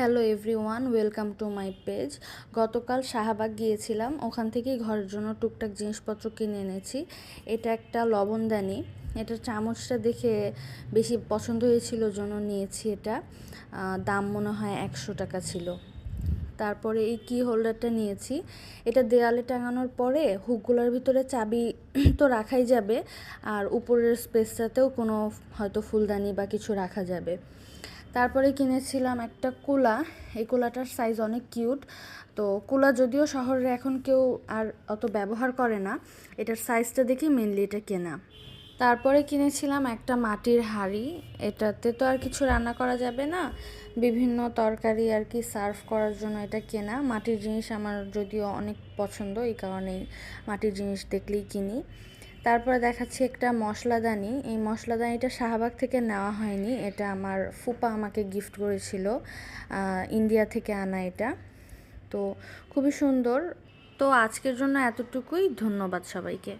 Hello everyone, welcome to my page. গতকাল শাহবাগ গিয়েছিলাম, ওখান থেকেই ঘরের জন্য টুকটাক জিনিসপত্র কিনে এনেছি। এটা একটা লবণদানি, এটার চামচটা দেখে বেশি পছন্দ হয়েছিল জন্য নিয়েছি এটা। দাম মনে হয় 100 টাকা ছিল। তারপরে এই কি হোল্ডারটা নিয়েছি, এটা দেয়ালে টাঙানোর পরে হুকগুলোর ভিতরে চাবি তো রাখাই যাবে, আর উপরের স্পেসটাতেও কোনো হয়তো ফুলদানি বা কিছু রাখা যাবে। তারপরে কিনেছিলাম একটা কুলা। এই কুলাটার সাইজ অনেক কিউট। তো কুলা যদিও শহরে এখন কেউ আর অত ব্যবহার করে না, এটার সাইজটা দেখে মেনলি এটা কেনা। তারপরে কিনেছিলাম একটা মাটির হাঁড়ি। এটাতে তো আর কিছু রান্না করা যাবে না, বিভিন্ন তরকারি আর কি সার্ভ করার জন্য এটা কেনা। মাটির জিনিস আমার যদিও অনেক পছন্দ, এই কারণেই মাটির জিনিস দেখলেই কিনি। তারপরে দেখাচ্ছি একটা মশলাদানি। এই মশলাদানিটা শাহবাগ থেকে নেওয়া হয়নি, এটা আমার ফুপা আমাকে গিফট করেছিল, ইন্ডিয়া থেকে আনা এটা। তো খুবই সুন্দর। তো আজকের জন্য এতটুকুই, ধন্যবাদ সবাইকে।